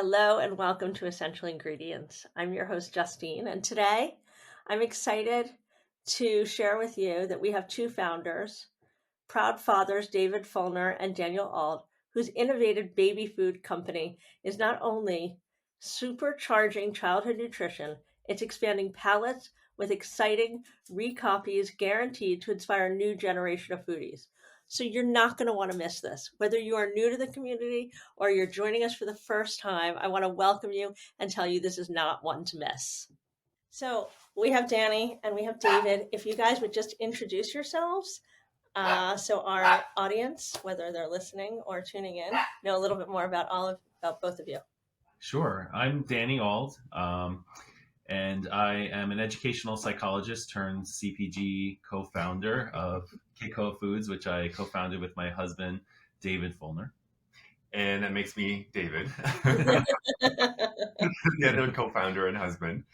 Hello and welcome to Essential Ingredients. I'm your host, Justine, and today I'm excited to share with you that we have two founders, proud fathers, David Fullner and Daniel Auld, whose innovative baby food company is not only supercharging childhood nutrition, it's expanding palates with exciting recopies guaranteed to inspire a new generation of foodies. So you're not going to want to miss this. Whether you are new to the community or you're joining us for the first time, I want to welcome you and tell you this is not one to miss. So we have Danny and we have David. If you guys would just introduce yourselves, so our audience, whether they're listening or tuning in, know a little bit more about about both of you. Sure. I'm Danny Auld, and I am an educational psychologist turned CPG co-founder of Kekoa Foods, which I co-founded with my husband, David Fullner. And that makes me David, the other co-founder and husband.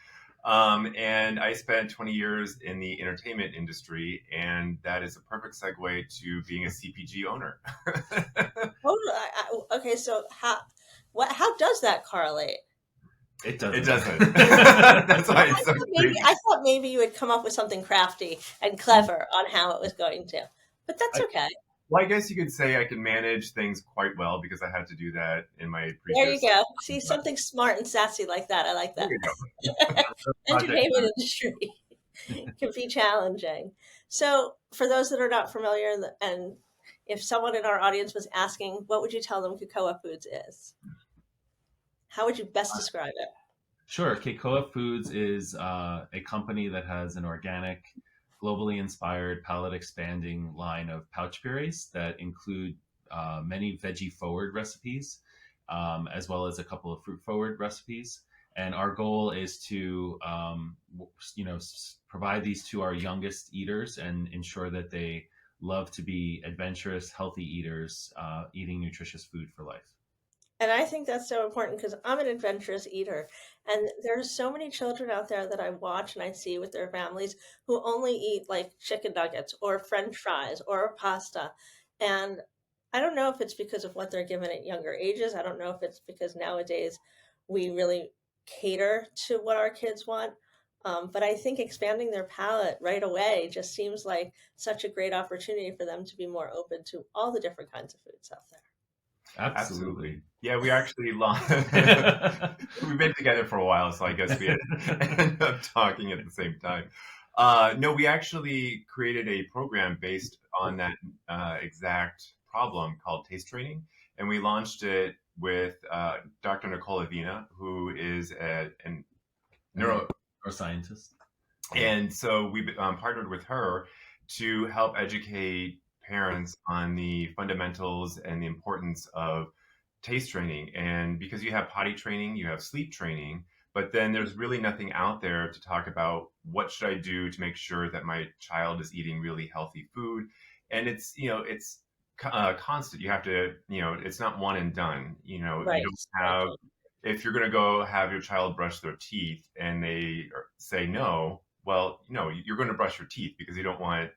And I spent 20 years in the entertainment industry, and that is a perfect segue to being a CPG owner. Okay, so how does that correlate? It doesn't. It doesn't. That's why it's so I thought maybe you would come up with something crafty and clever on how it was going to, but that's okay. Well, I guess you could say I can manage things quite well because I had to do that in my previous. There you go. See, something smart and sassy like that. I like that. Entertainment industry can be challenging. So for those that are not familiar, and if someone in our audience was asking, what would you tell them Kekoa Foods is? How would you best describe it? Sure. Kekoa Foods is a company that has an organic, globally inspired, palate-expanding line of pouch purees that include many veggie-forward recipes, as well as a couple of fruit-forward recipes. And our goal is to, provide these to our youngest eaters and ensure that they love to be adventurous, healthy eaters, eating nutritious food for life. And I think that's so important because I'm an adventurous eater. And there's so many children out there that I watch and I see with their families who only eat like chicken nuggets or French fries or pasta. And I don't know if it's because of what they're given at younger ages. I don't know if it's because nowadays we really cater to what our kids want. But I think expanding their palate right away just seems like such a great opportunity for them to be more open to all the different kinds of foods out there. Absolutely. Yeah, we actually we've been together for a while, so I guess we ended up talking at the same time. No, we actually created a program based on that exact problem called taste training, and we launched it with Dr. Nicole Avina, who is a neuroscientist. And so we partnered with her to help educate parents on the fundamentals and the importance of taste training. And because you have potty training, you have sleep training, but then there's really nothing out there to talk about what should I do to make sure that my child is eating really healthy food. And it's constant. You have to, it's not one and done. Right. You don't have, if you're going to go have your child brush their teeth and they say no, well, you're going to brush your teeth because you don't want,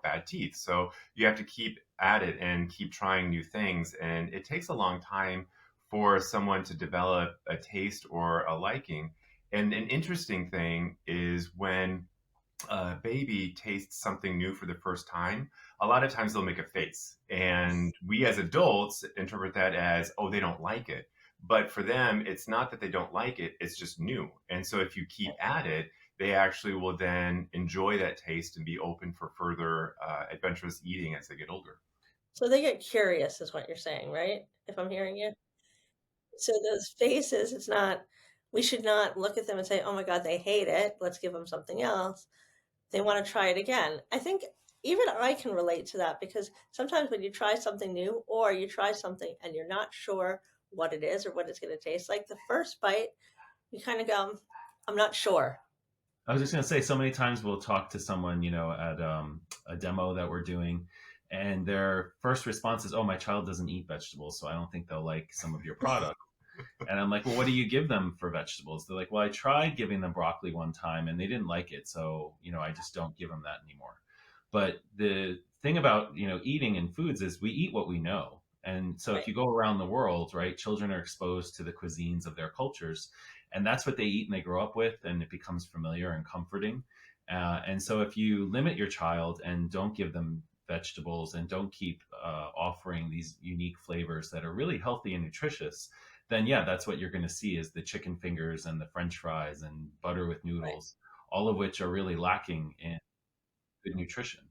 bad teeth. So you have to keep at it and keep trying new things. And it takes a long time for someone to develop a taste or a liking. And an interesting thing is when a baby tastes something new for the first time, a lot of times they'll make a face. And we as adults interpret that as, oh, they don't like it. But for them, it's not that they don't like it, it's just new. And so if you keep at it, they actually will then enjoy that taste and be open for further adventurous eating as they get older. So they get curious is what you're saying, right? If I'm hearing you. So those faces, we should not look at them and say, oh my God, they hate it. Let's give them something else. They want to try it again. I think even I can relate to that because sometimes when you try something new or you try something and you're not sure what it is or what it's going to taste like, the first bite, you kind of go, I'm not sure. I was just going to say, so many times we'll talk to someone, at a demo that we're doing, and their first response is, oh, my child doesn't eat vegetables, so I don't think they'll like some of your product. And I'm like, well, what do you give them for vegetables? They're like, well, I tried giving them broccoli one time and they didn't like it. So, I just don't give them that anymore. But the thing about, eating in foods is we eat what we know. And so if Right. you go around the world, right, children are exposed to the cuisines of their cultures, and that's what they eat and they grow up with, and it becomes familiar and comforting. And so if you limit your child and don't give them vegetables and don't keep offering these unique flavors that are really healthy and nutritious, then yeah, that's what you're going to see is the chicken fingers and the French fries and butter with Right. noodles, all of which are really lacking in good nutrition.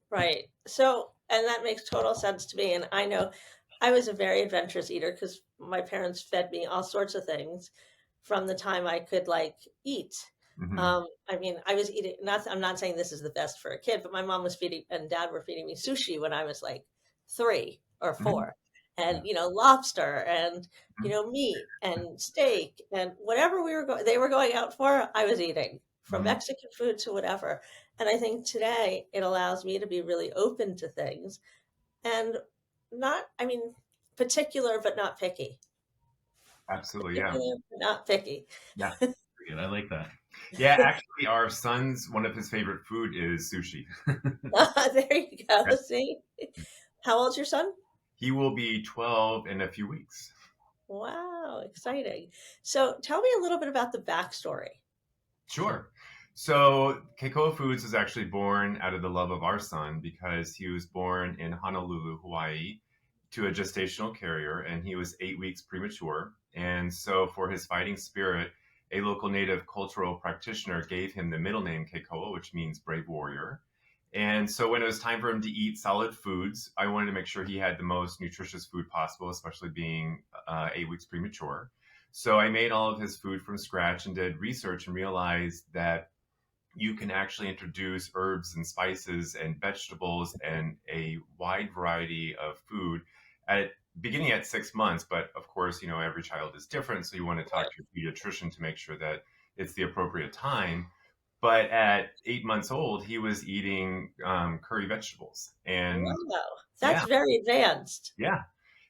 Right. So, and that makes total sense to me. And I know I was a very adventurous eater because my parents fed me all sorts of things from the time I could like eat. Hmm. I mean, I was eating, not, I'm not saying this is the best for a kid, but my mom was feeding and dad were feeding me sushi when I was like 3 or 4 and, Yeah. lobster and, meat and steak and whatever they were going out for, I was eating from Hmm. Mexican food to whatever. And I think today it allows me to be really open to things and not, I mean, particular but not picky. Absolutely, yeah, Particular but not picky. yeah, Good. I like that. yeah. Actually, our son's one of his favorite food is sushi. There you Yeah. go. See? How old's your son? He will be 12 in a few weeks. Wow, exciting. So tell me a little bit about the backstory. Sure. So Kekoa Foods was actually born out of the love of our son because he was born in Honolulu, Hawaii, to a gestational carrier, and he was 8 weeks premature. And so, for his fighting spirit, a local native cultural practitioner gave him the middle name Kekoa, which means brave warrior. And so, when it was time for him to eat solid foods, I wanted to make sure he had the most nutritious food possible, especially being 8 weeks premature. So I made all of his food from scratch and did research and realized that you can actually introduce herbs and spices and vegetables and a wide variety of food at beginning at 6 months. But of course, every child is different. So you want to talk to your pediatrician to make sure that it's the appropriate time. But at 8 months old, he was eating curry vegetables. And Wow, yeah, that's very advanced. yeah.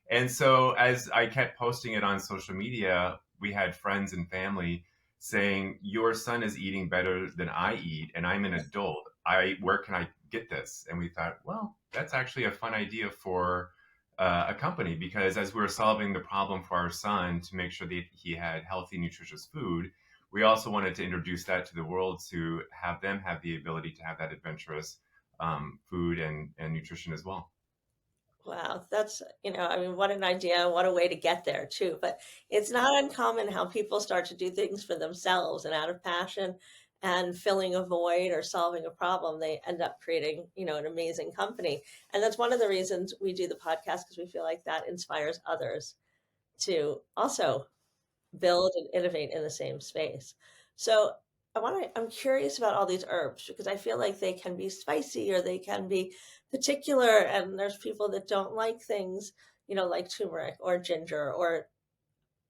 And so as I kept posting it on social media, we had friends and family saying, "Your son is eating better than I eat, and I'm an adult. Where can I get this?" And we thought, well, that's actually a fun idea for a company because as we were solving the problem for our son to make sure that he had healthy, nutritious food, we also wanted to introduce that to the world to have them have the ability to have that adventurous food and nutrition as well. Wow, that's, I mean, what an idea, what a way to get there too. But it's not uncommon how people start to do things for themselves and out of passion and filling a void or solving a problem, they end up creating, an amazing company. And that's one of the reasons we do the podcast because we feel like that inspires others to also build and innovate in the same space. So I'm curious about all these herbs because I feel like they can be spicy or they can be particular. And there's people that don't like things, like turmeric or ginger, or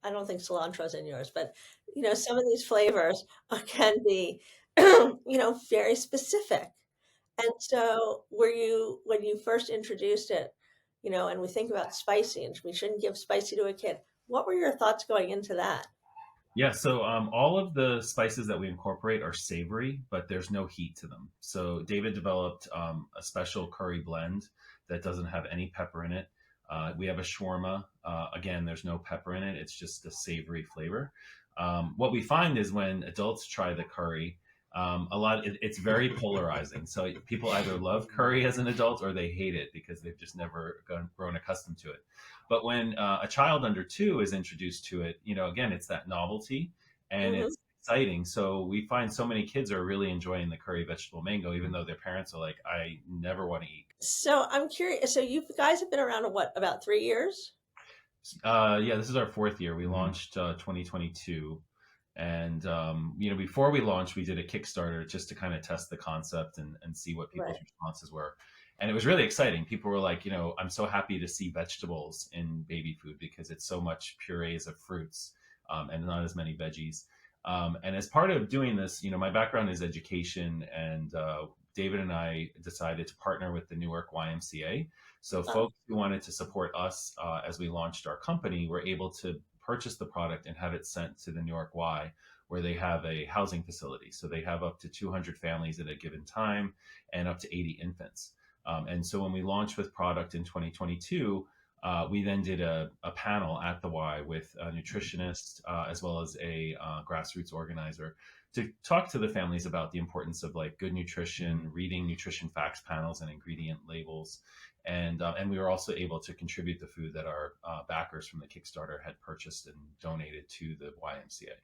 I don't think cilantro's in yours, but, some of these flavors can be, very specific. And so when you first introduced it, and we think about spicy and we shouldn't give spicy to a kid, what were your thoughts going into that? Yeah, so all of the spices that we incorporate are savory, but there's no heat to them. So David developed a special curry blend that doesn't have any pepper in it. We have a shawarma. Again, there's no pepper in it. It's just a savory flavor. What we find is when adults try the curry, it's very polarizing. So people either love curry as an adult or they hate it because they've just never grown accustomed to it. But when a child under 2 is introduced to it, again, it's that novelty and Hmm. it's exciting. So we find so many kids are really enjoying the curry vegetable mango, even though their parents are like, I never want to eat. So I'm curious. So you guys have been around what, about 3 years? Yeah, this is our 4th year. We Mhm. launched 2022. And, before we launched, we did a Kickstarter just to kind of test the concept and see what people's Right. responses were. And it was really exciting. People were like, I'm so happy to see vegetables in baby food because it's so much purees of fruits and not as many veggies. And as part of doing this, my background is education, and David and I decided to partner with the Newark YMCA. So Uh, folks who wanted to support us as we launched our company were able to purchase the product and have it sent to the New York Y, where they have a housing facility. So they have up to 200 families at a given time and up to 80 infants. And so when we launched with product in 2022, we then did a panel at the Y with a nutritionist as well as a grassroots organizer to talk to the families about the importance of like good nutrition, reading nutrition facts panels and ingredient labels, and we were also able to contribute the food that our backers from the Kickstarter had purchased and donated to the YMCA.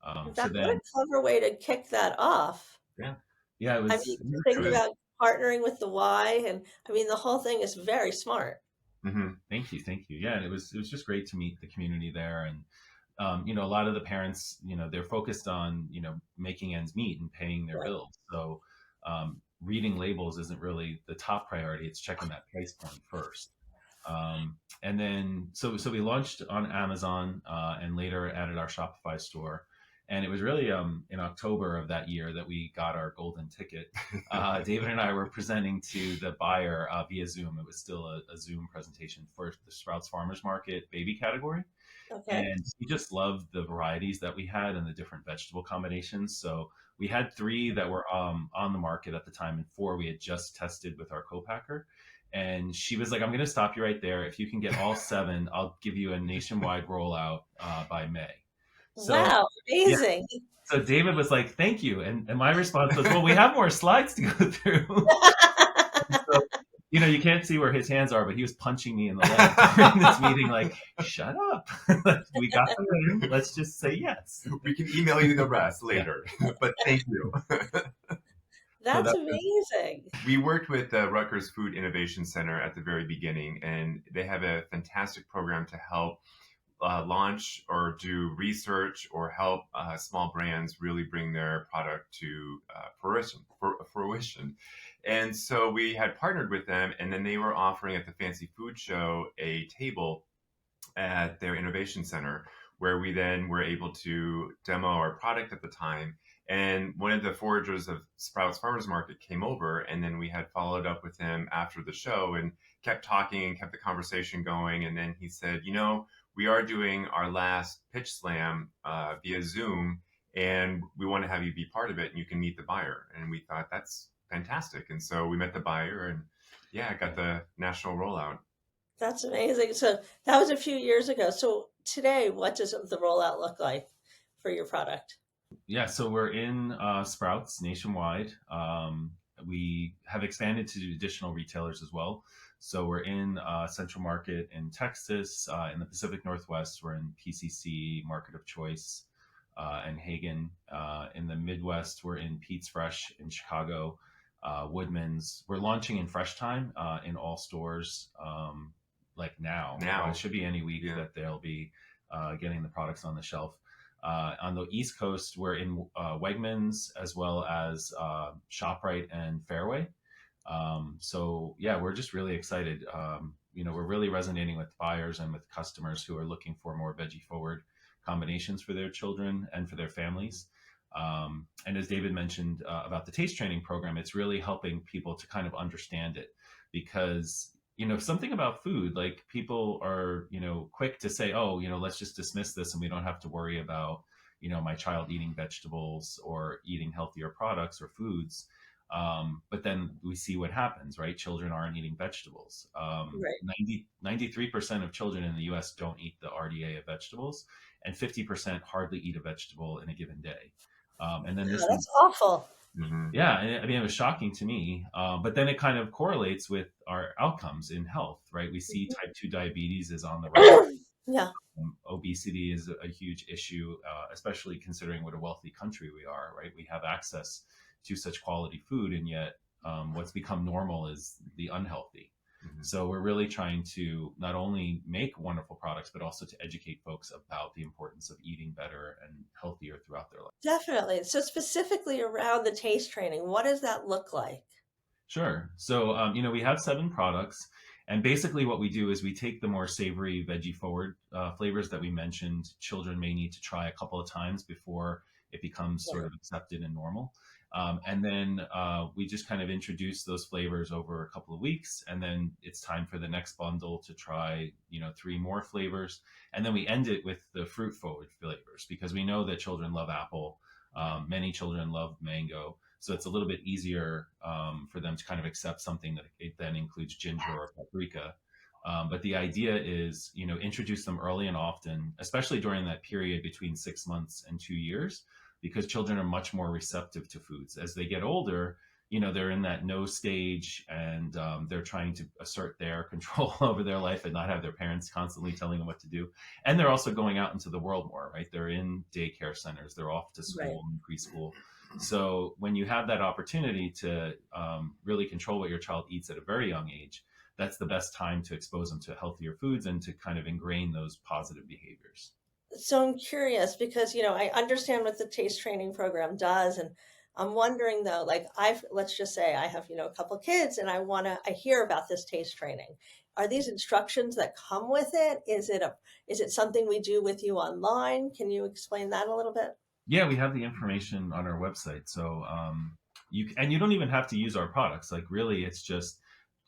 So What a then, clever way to kick that off. yeah, yeah, I mean, It thinking was, about partnering with the Y, and I mean, the whole thing is very smart. mhm. thank you. Yeah, and it was just great to meet the community there, and a lot of the parents, they're focused on, making ends meet and paying their Right. bills. So reading labels isn't really the top priority. It's checking that price point first. And then, so we launched on Amazon and later added our Shopify store. And it was really in October of that year that we got our golden ticket. David and I were presenting to the buyer via Zoom. It was still a Zoom presentation for the Sprouts Farmers Market baby category. Okay. And we just loved the varieties that we had and the different vegetable combinations. So we had 3 that were on the market at the time, and 4 we had just tested with our co-packer. And she was like, "I'm going to stop you right there. If you can get all 7, I'll give you a nationwide rollout by May." So Wow, yeah, amazing. so David was like, "Thank you," and my response was, "Well, we have more slides to go through." So, you can't see where his hands are, but he was punching me in the leg during this meeting, like, "Shut up. We got them in. Let's just say yes." We can email you the rest later, but thank you. So That's that amazing. We worked with the Rutgers Food Innovation Center at the very beginning, and they have a fantastic program to help launch or do research or help small brands really bring their product to fruition. And so we had partnered with them, and then they were offering at the Fancy Food Show a table at their innovation center where we then were able to demo our product at the time. And one of the foragers of Sprouts Farmers Market came over, and then we had followed up with him after the show and kept talking and kept the conversation going. And then he said, we are doing our last pitch slam via Zoom, and we want to have you be part of it, and you can meet the buyer. And we thought that's fantastic. And so we met the buyer, and got the national rollout. That's amazing. So that was a few years ago. So today, what does the rollout look like for your product? Yeah, so we're in Sprouts nationwide. We have expanded to additional retailers as well. So we're in Central Market in Texas. In the Pacific Northwest, we're in PCC, Market of Choice, and Hagen. In the Midwest, we're in Pete's Fresh in Chicago, Woodman's. We're launching in Fresh Time in all stores like now. It should be any week that they'll be getting the products on the shelf. On the East Coast, we're in Wegmans as well as ShopRite and Fairway. So yeah, we're just really excited. We're really resonating with buyers and with customers who are looking for more veggie forward combinations for their children and for their families. And as David mentioned about the taste training program, it's really helping people to kind of understand it because something about food, like people are, quick to say, oh, let's just dismiss this and we don't have to worry about, my child eating vegetables or eating healthier products or foods. But then we see what happens, right? Children aren't eating vegetables. Right. 93% of children in the US don't eat the RDA of vegetables, and 50% hardly eat a vegetable in a given day. And then this That's awful. Mm-hmm. Yeah, I mean, it was shocking to me, but then it kind of correlates with our outcomes in health, right? We see type 2 diabetes is on the rise. Yeah. Obesity is a huge issue, especially considering what a wealthy country we are, right? We have access to such quality food, and yet what's become normal is the unhealthy. Mm-hmm. So we're really trying to not only make wonderful products, but also to educate folks about the importance of eating better and healthier throughout their life. Definitely. So specifically around the taste training, what does that look like? Sure. So, we have 7 products. And basically what we do is we take the more savory, veggie forward flavors that we mentioned. Children may need to try a couple of times before it becomes sort of accepted and normal. And then we just kind of introduce those flavors over a couple of weeks. And then it's time for the next bundle to try, 3 more flavors. And then we end it with the fruit forward flavors because we know that children love apple. Many children love mango. So it's a little bit easier for them to kind of accept something that it then includes ginger or paprika. But the idea is, introduce them early and often, especially during that period between 6 months and 2 years, because children are much more receptive to foods. As they get older, they're in that no stage, and they're trying to assert their control over their life and not have their parents constantly telling them what to do. And they're also going out into the world more, right? They're in daycare centers, they're off to school and preschool. So when you have that opportunity to really control what your child eats at a very young age, that's the best time to expose them to healthier foods and to kind of ingrain those positive behaviors. So I'm curious because, I understand what the taste training program does. And I'm wondering though, like let's just say I have, a couple kids and I hear about this taste training. Are these instructions that come with it? Is it something we do with you online? Can you explain that a little bit? Yeah, we have the information on our website. So you don't even have to use our products. Like really, it's just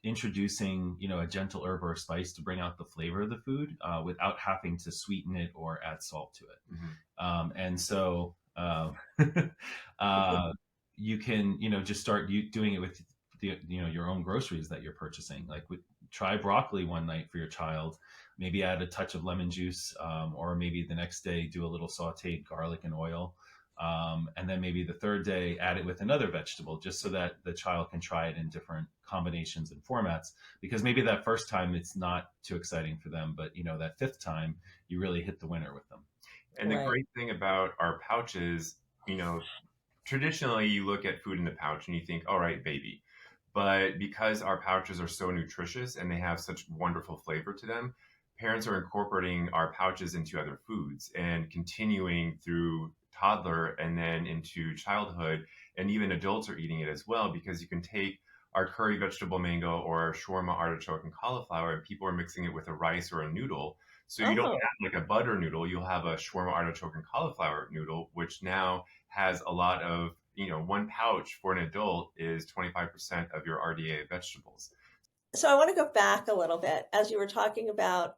introducing a gentle herb or spice to bring out the flavor of the food without having to sweeten it or add salt to it. And so you can just start doing it with your own groceries that you're purchasing. Like try broccoli one night for your child, maybe add a touch of lemon juice, or maybe the next day do a little sauteed garlic and oil. And then maybe the third day add it with another vegetable, just so that the child can try it in different combinations and formats, because maybe that first time it's not too exciting for them, but that fifth time you really hit the winner with them. And the great thing about our pouches, traditionally you look at food in the pouch and you think, all right, baby. But because our pouches are so nutritious and they have such wonderful flavor to them, parents are incorporating our pouches into other foods and continuing through toddler and then into childhood, and even adults are eating it as well, because you can take our curry vegetable mango or our shawarma artichoke and cauliflower, and people are mixing it with a rice or a noodle. So you don't have like a butter noodle, you'll have a shawarma artichoke and cauliflower noodle, which now has a lot of, one pouch for an adult is 25% of your RDA vegetables. So I want to go back a little bit as you were talking about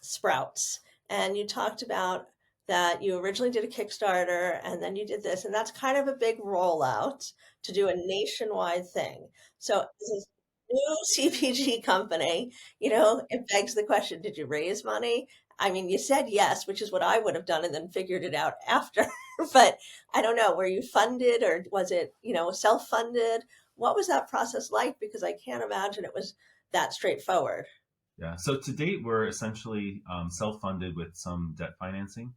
sprouts, and you talked about that you originally did a Kickstarter and then you did this, and that's kind of a big rollout to do a nationwide thing. So this new CPG company, it begs the question, did you raise money? I mean, you said yes, which is what I would have done and then figured it out after. But I don't know, were you funded or was it, self-funded? What was that process like? Because I can't imagine it was that straightforward. Yeah. So to date, we're essentially self-funded with some debt financing.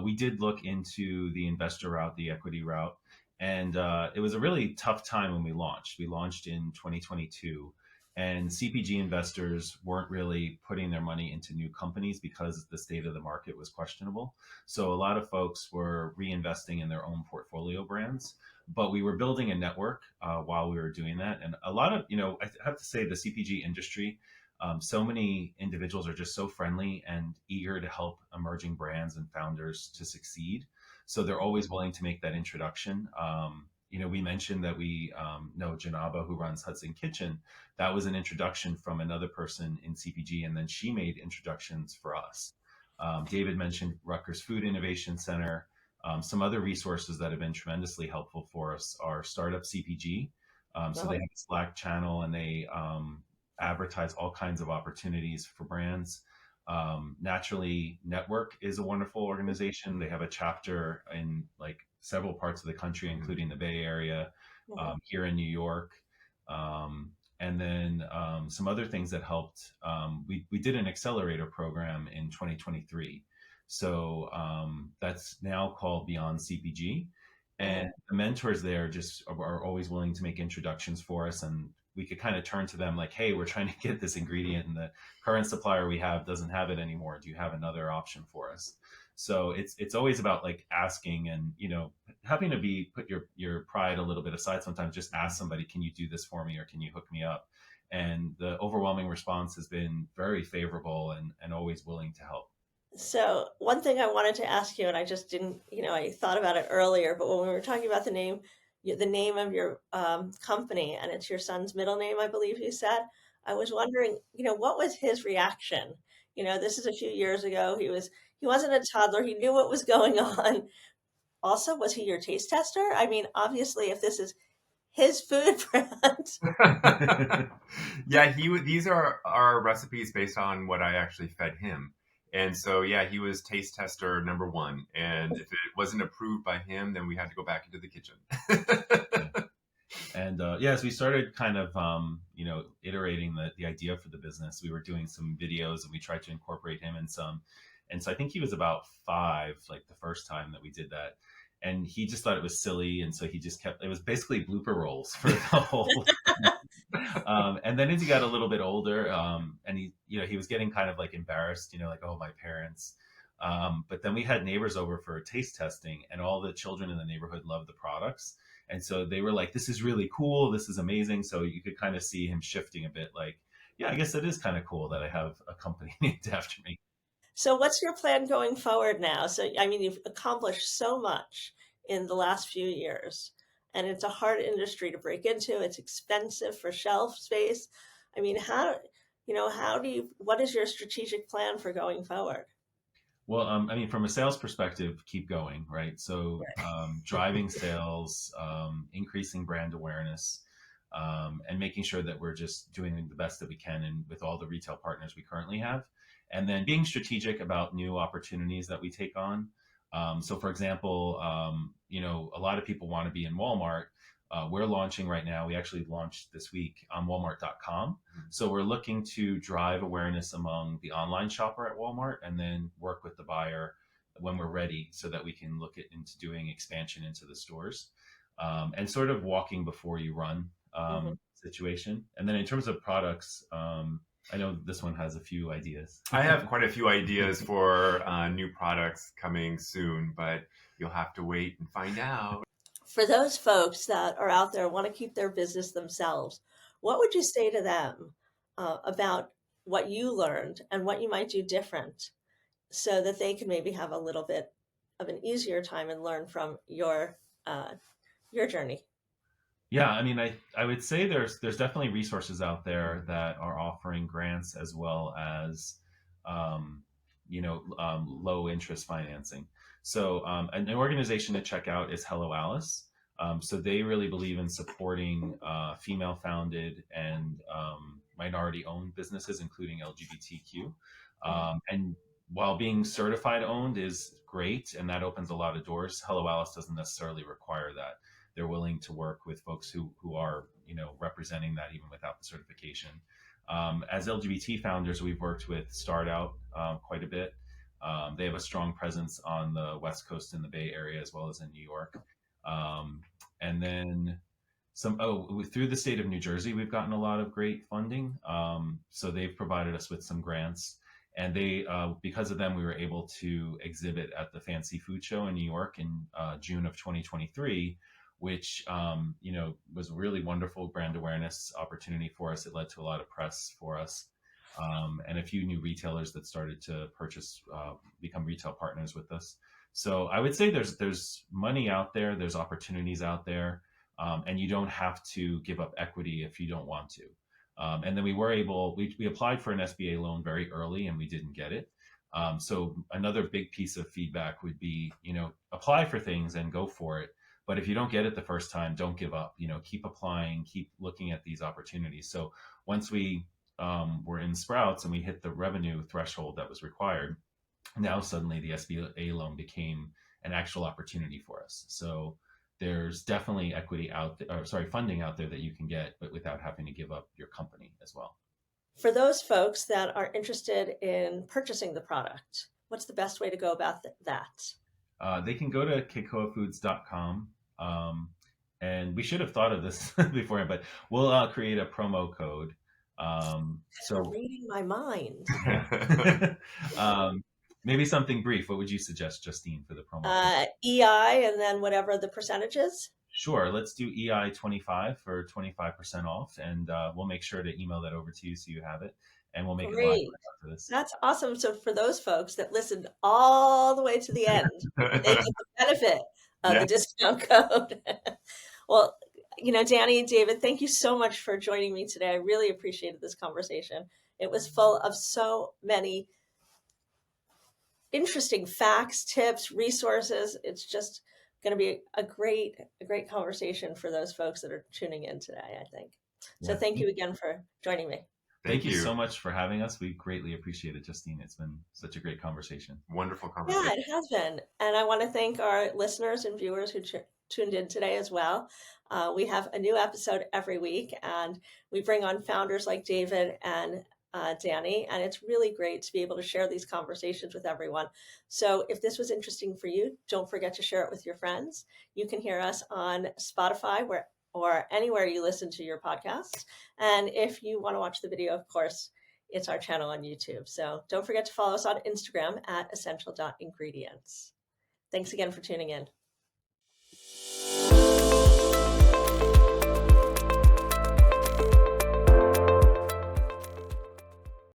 We did look into the investor route, the equity route, and it was a really tough time when we launched. We launched in 2022, and CPG investors weren't really putting their money into new companies because the state of the market was questionable. So a lot of folks were reinvesting in their own portfolio brands. But we were building a network while we were doing that. And a lot of, I have to say the CPG industry, so many individuals are just so friendly and eager to help emerging brands and founders to succeed. So they're always willing to make that introduction. We mentioned that we know Janaba, who runs Hudson Kitchen. That was an introduction from another person in CPG, and then she made introductions for us. David mentioned Rutgers Food Innovation Center. Some other resources that have been tremendously helpful for us are Startup CPG. So they have a Slack channel, and they advertise all kinds of opportunities for brands. Naturally Network is a wonderful organization. They have a chapter in like several parts of the country, including the Bay Area, here in New York. And then some other things that helped. We did an accelerator program in 2023. So that's now called Beyond CPG. And the mentors there just are always willing to make introductions for us, and we could kind of turn to them like, hey, we're trying to get this ingredient and the current supplier we have doesn't have it anymore. Do you have another option for us? So it's always about like asking and, having to put your pride a little bit aside. Sometimes just ask somebody, can you do this for me? Or can you hook me up? And the overwhelming response has been very favorable and always willing to help. So one thing I wanted to ask you, and I just didn't, I thought about it earlier, but when we were talking about the name of your company, and it's your son's middle name, I believe you said, I was wondering, what was his reaction? This is a few years ago. He wasn't a toddler. He knew what was going on. Also, was he your taste tester? I mean, obviously, if this is his food brand. Yeah, these are our recipes based on what I actually fed him. And so, yeah, he was taste tester number one. And if it wasn't approved by him, then we had to go back into the kitchen. And as we started kind of, iterating the idea for the business, we were doing some videos and we tried to incorporate him in some. And so I think he was about 5, like the first time that we did that. And he just thought it was silly. And so he just kept, it was basically blooper rolls for the whole. And then as he got a little bit older, and he was getting kind of like embarrassed, like, oh, my parents. But then we had neighbors over for taste testing, and all the children in the neighborhood loved the products. And so they were like, this is really cool. This is amazing. So you could kind of see him shifting a bit like, yeah, I guess it is kind of cool that I have a company named after me. So what's your plan going forward now? So, I mean, you've accomplished so much in the last few years, and it's a hard industry to break into. It's expensive for shelf space. I mean, what is your strategic plan for going forward? Well, from a sales perspective, keep going, right? So, driving sales, increasing brand awareness, and making sure that we're just doing the best that we can and with all the retail partners we currently have. And then being strategic about new opportunities that we take on. So, for example, a lot of people want to be in Walmart. We're launching right now. We actually launched this week on Walmart.com. So we're looking to drive awareness among the online shopper at Walmart and then work with the buyer when we're ready so that we can look into doing expansion into the stores, and sort of walking before you run situation. And then in terms of products, I know this one has a few ideas. I have quite a few ideas for new products coming soon, but you'll have to wait and find out. For those folks that are out there and want to keep their business themselves, what would you say to them about what you learned and what you might do different so that they can maybe have a little bit of an easier time and learn from your journey? Yeah, I would say there's definitely resources out there that are offering grants as well as low interest financing. So an organization to check out is Hello Alice. So they really believe in supporting female founded and minority owned businesses, including LGBTQ. And while being certified owned is great and that opens a lot of doors, Hello Alice doesn't necessarily require that. They're willing to work with folks who are, representing that even without the certification. As LGBT founders, we've worked with Start Out quite a bit. They have a strong presence on the West Coast in the Bay Area as well as in New York. And then through the state of New Jersey, we've gotten a lot of great funding. So they've provided us with some grants. And because of them, we were able to exhibit at the Fancy Food Show in New York in June of 2023, which was a really wonderful brand awareness opportunity for us. It led to a lot of press for us, and a few new retailers that started to become retail partners with us. So I would say there's money out there, there's opportunities out there, and you don't have to give up equity if you don't want to. And then we applied for an SBA loan very early and we didn't get it. So another big piece of feedback would be, apply for things and go for it. But if you don't get it the first time, don't give up. Keep applying, keep looking at these opportunities. So once we were in Sprouts and we hit the revenue threshold that was required, now suddenly the SBA loan became an actual opportunity for us. So there's definitely funding out there that you can get, but without having to give up your company as well. For those folks that are interested in purchasing the product, what's the best way to go about that? They can go to kekoafoods.com. And we should have thought of this beforehand, but we'll create a promo code. So reading my mind. Maybe something brief. What would you suggest, Justine, for the promo code? EI and then whatever the percentage is? Sure. Let's do EI 25 for 25% off, and we'll make sure to email that over to you so you have it, and we'll make it live after this. That's awesome. So for those folks that listened all the way to the end, they get the benefit of the discount code. Well, Danny and David, thank you so much for joining me today. I really appreciated this conversation. It was full of so many interesting facts, tips, resources. It's just going to be a great conversation for those folks that are tuning in today, I think. So Yeah. thank you again for joining me. Thank you so much for having us. We greatly appreciate it, Justine. It's been such a great conversation. Wonderful conversation. Yeah, it has been. And I want to thank our listeners and viewers who tuned in today as well. We have a new episode every week, and we bring on founders like David and Danny, and it's really great to be able to share these conversations with everyone. So if this was interesting for you, don't forget to share it with your friends. You can hear us on Spotify or anywhere you listen to your podcasts. And if you want to watch the video, of course, it's our channel on YouTube. So don't forget to follow us on Instagram at essential.ingredients. Thanks again for tuning in.